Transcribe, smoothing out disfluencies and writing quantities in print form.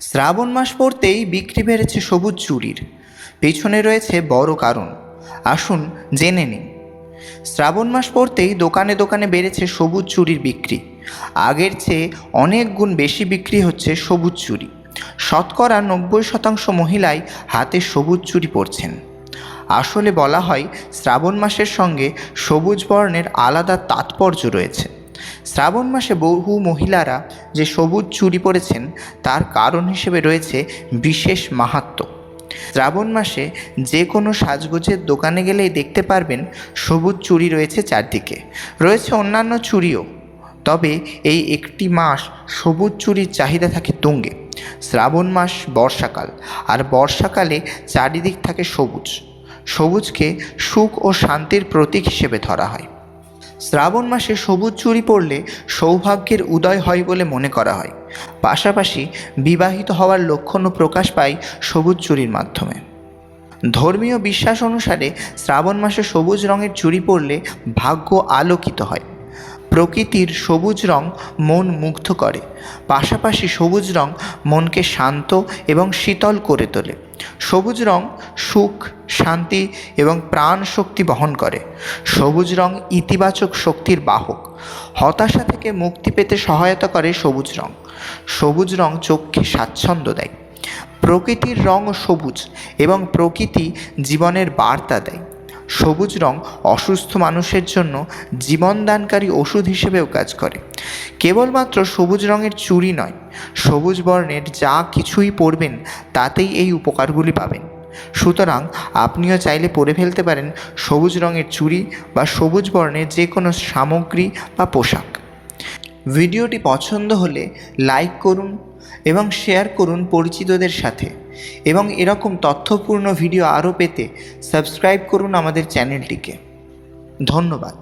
শ্রাবণ মাস পড়তেই বিক্রি বেড়েছে সবুজ চুড়ির। পেছনে রয়েছে বড় কারণ, আসুন জেনে নিন। শ্রাবণ মাস পড়তেই দোকানে দোকানে বেড়েছে সবুজ চুড়ির বিক্রি। আগের চেয়ে অনেক গুণ বেশি বিক্রি হচ্ছে সবুজ চুড়ি। শতকরা 90% মহিলাই হাতে সবুজ চুড়ি পরছেন। আসলে বলা হয়, শ্রাবণ মাসের সঙ্গে সবুজ বর্ণের আলাদা তাৎপর্য রয়েছে। শ্রাবণ মাসে বহু মহিলারা যে সবুজ চুড়ি পরেছেন তার কারণ হিসেবে রয়েছে বিশেষ মাহাত্ম্য। শ্রাবণ মাসে যে কোনো সাজগোজের দোকানে গেলেই দেখতে পারবেন সবুজ চুড়ি রয়েছে চারদিকে। রয়েছে অন্যান্য চুড়িও, তবে এই একটি মাস সবুজ চুড়ির চাহিদা থাকে তুঙ্গে। শ্রাবণ মাস বর্ষাকাল, আর বর্ষাকালে চারিদিক থাকে সবুজ। সবুজকে সুখ ও শান্তির প্রতীক হিসেবে ধরা হয়। শ্রাবণ মাসে সবুজ চুড়ি পরলে সৌভাগ্যের উদয় হয় বলে মনে করা হয়। পাশাপাশি বিবাহিত হওয়ার লক্ষণও প্রকাশ পায় সবুজ চুড়ির মাধ্যমে। ধর্মীয় বিশ্বাস অনুসারে শ্রাবণ মাসে সবুজ রঙের চুড়ি পরলে ভাগ্য আলোকিত হয়। প্রকৃতির সবুজ রং মন মুগ্ধ করে, পাশাপাশি সবুজ রং মনকে শান্ত এবং শীতল করে তোলে। সবুজ রং সুখ, শান্তি এবং প্রাণ শক্তি বহন করে। সবুজ রং ইতিবাচক শক্তির বাহক। হতাশা থেকে মুক্তি পেতে সহায়তা করে সবুজ রং। সবুজ রং চোখকে স্বাচ্ছন্দ্য দেয়। প্রকৃতির রং সবুজ এবং প্রকৃতি জীবনের বার্তা দেয়। সবুজ রং অসুস্থ মানুষের জন্য জীবনদানকারী ওষুধ হিসেবেও কাজ করে। কেবলমাত্র সবুজ রঙের চুড়ি নয়, সবুজ বর্ণের যা কিছুই পরবেন তাতেই এই উপকারগুলি পাবেন। সুতরাং আপনিও চাইলে পরে ফেলতে পারেন সবুজ রঙের চুড়ি বা সবুজ বর্ণের যে কোনো সামগ্রী বা পোশাক। ভিডিওটি পছন্দ হলে লাইক করুন এবং শেয়ার করুন পরিচিতদের সাথে, এবং এরকম তথ্যপূর্ণ ভিডিও আরও পেতে সাবস্ক্রাইব করুন আমাদের চ্যানেলটিকে। ধন্যবাদ।